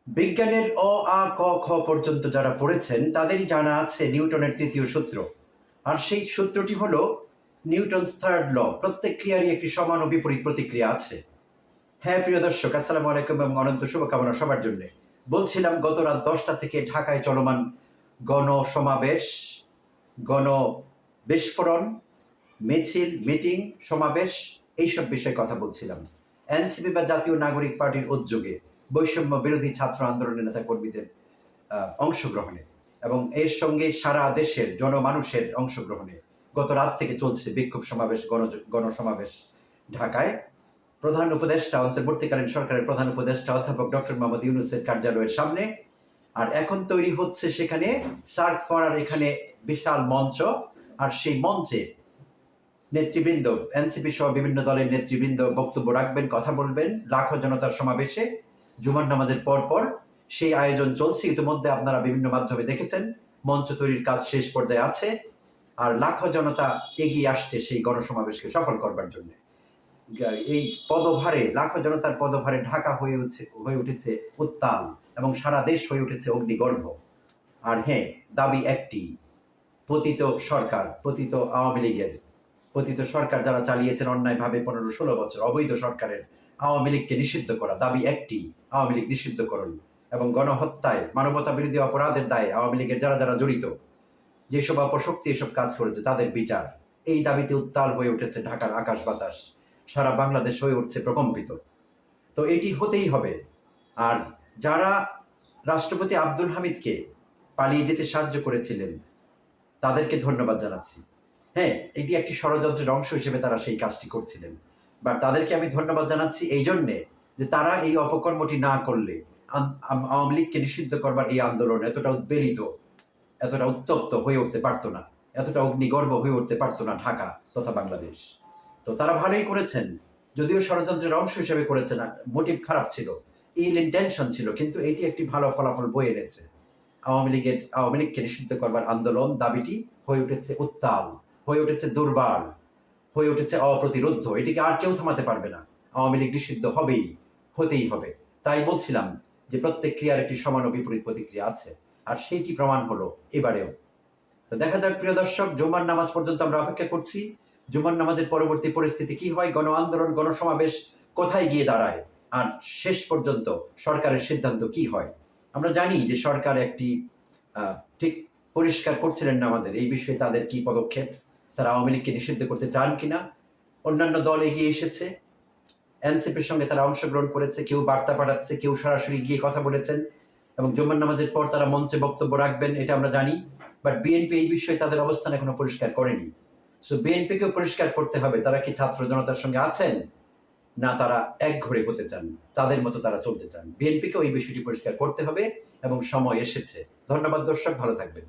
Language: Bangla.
বিজ্ঞানের অ আ ক খ পর্যন্ত যারা পড়েছেন তাদেরই জানা আছে নিউটনের তৃতীয় সূত্র। আর সেই সূত্রটি হলো নিউটনস থার্ড ল। প্রত্যেক ক্রিয়ারই একটি সমান ও বিপরীত প্রতিক্রিয়া আছে। হ্যাঁ প্রিয় দর্শক, আসসালামু আলাইকুম এবং অনন্ত শুভকামনা সবার জন্য। বলছিলাম গত রাত 10টা থেকে ঢাকায় চলমান গণসমাবেশ, গণ বিস্ফোরণ, মিছিল, মিটিং, সমাবেশ, এইসব বিষয়ে কথা বলছিলাম। এনসিপি বা জাতীয় নাগরিক পার্টির উদ্যোগে বৈষম্য বিরোধী ছাত্র আন্দোলনের নেতা কর্মীদের অংশগ্রহণে এবং এর সঙ্গে সারা দেশের জনমানুষের অংশগ্রহণে গত রাত থেকে চলছে বিক্ষোভ সমাবেশ, গণসমাবেশ ঢাকায়। প্রধান উপদেষ্টা, অন্তর্বর্তীকালীন সরকারের প্রধান উপদেষ্টা অধ্যাপক ডক্টর মোহাম্মদ ইউনূসের কার্যালয়ের সামনে। আর এখন তৈরি হচ্ছে সেখানে সার্ক ফরার এখানে বিশাল মঞ্চ। আর সেই মঞ্চে নেতৃবৃন্দ, এনসিপি সহ বিভিন্ন দলের নেতৃবৃন্দ বক্তব্য রাখবেন, কথা বলবেন লাখো জনতার সমাবেশে জুমার নামাজের পর সেই আয়োজন চলছে। ইতিমধ্যে আপনারা বিভিন্ন মাধ্যমে দেখেছেন মঞ্চ তৈরির কাজ শেষ পর্যায়ে আছে। আর লাখো জনতা এগিয়ে আসছে সেই গণসমাবেশকে সফল করবার জন্য। এই পদভারে, লাখো জনতার পদভারে ঢাকা হয়ে উঠেছে উত্তাল এবং সারা দেশ হয়ে উঠেছে অগ্নিগর্ভ। আর হ্যাঁ, দাবি একটি, পতিত সরকার, পতিত আওয়ামী লীগের, পতিত সরকার যারা চালিয়েছেন অন্যায়ভাবে 15-16 বছর অবৈধ সরকারের আওয়ামী লীগকে নিষিদ্ধ করা। দাবি একটি, আওয়ামী লীগ নিষিদ্ধকরণ এবং গণহত্যায়, মানবতা বিরোধী অপরাধের দায়ে আওয়ামী লীগের যারা যারা জড়িত, যেসব অপশক্তি এসব কাজ করেছে তাদের বিচার। এই দাবিতে উত্তাল হয়ে উঠেছে ঢাকার আকাশ বাতাস, সারা বাংলাদেশ হয়ে উঠছে প্রকম্পিত। তো এটি হতেই হবে। আর যারা রাষ্ট্রপতি আব্দুল হামিদকে পালিয়ে যেতে সাহায্য করেছিলেন তাদেরকে ধন্যবাদ জানাচ্ছি। হ্যাঁ, এটি একটি ষড়যন্ত্রের অংশ হিসেবে তারা সেই কাজটি করছিলেন। বাট তাদেরকে আমি ধন্যবাদ জানাচ্ছি এই জন্যে যে তারা এই অপকর্মটি না করলে আওয়ামী লীগকে নিষিদ্ধ করবার এই আন্দোলন এতটা উদ্বেলিত, এতটা উত্তপ্ত হয়ে উঠতে পারতো না, এতটা অগ্নিগর্ভ হয়ে উঠতে পারতো না ঢাকা তথা বাংলাদেশ। তো তারা ভালোই করেছেন, যদিও ষড়যন্ত্রের অংশ হিসেবে করেছেন, মোটিভ খারাপ ছিল, ইল ইন্টেনশন ছিল, কিন্তু এটি একটি ভালো ফলাফল বয়ে এনেছে। আওয়ামী লীগকে নিষিদ্ধ করবার আন্দোলন, দাবিটি হয়ে উঠেছে উত্তাল, হয়ে উঠেছে দুর্বার, হয়ে উঠেছে অপ্রতিরোধ্য। এটিকে আর কেউ থামাতে পারবে না। আওয়ামী লীগ নিষিদ্ধ হবেই, হতেই হবে। তাই বলছিলাম যে প্রত্যেক ক্রিয়ার একটি সমান ও বিপরীত প্রতিক্রিয়া আছে, আর সেইটি প্রমাণ হলো এবারেও। তো দেখা যাক প্রিয় দর্শক, জুমার নামাজ পর্যন্ত আমরা অপেক্ষা করছি। জুমার নামাজের পরবর্তী পরিস্থিতি কি হয়, গণ আন্দোলন, গণসমাবেশ কোথায় গিয়ে দাঁড়ায়, আর শেষ পর্যন্ত সরকারের সিদ্ধান্ত কি হয়। আমরা জানি যে সরকার একটি ঠিক পরিষ্কার করছিলেন না আমাদের এই বিষয়ে তাদের কি পদক্ষেপ, তারা আওয়ামী লীগকে নিষিদ্ধ করতে চান কিনা। অন্যান্য দল এগিয়ে এসেছে, এনসিপির সঙ্গে তারা অংশগ্রহণ করেছে, কেউ বার্তা পাঠাচ্ছে, কেউ সরাসরি গিয়ে কথা বলেছেন এবং জুমার নামাজের পর তারা মঞ্চে বক্তব্য রাখবেন, এটা আমরা জানি। বাট বিএনপি এই বিষয়ে তাদের অবস্থান এখনো পরিষ্কার করেনি। সো বিএনপিকেও পরিষ্কার করতে হবে তারা কি ছাত্র জনতার সঙ্গে আছেন, না তারা একঘরে হতে চান, তাদের মতো তারা চলতে চান। বিএনপিকেও এই বিষয়টি পরিষ্কার করতে হবে এবং সময় এসেছে। ধন্যবাদ দর্শক, ভালো থাকবেন।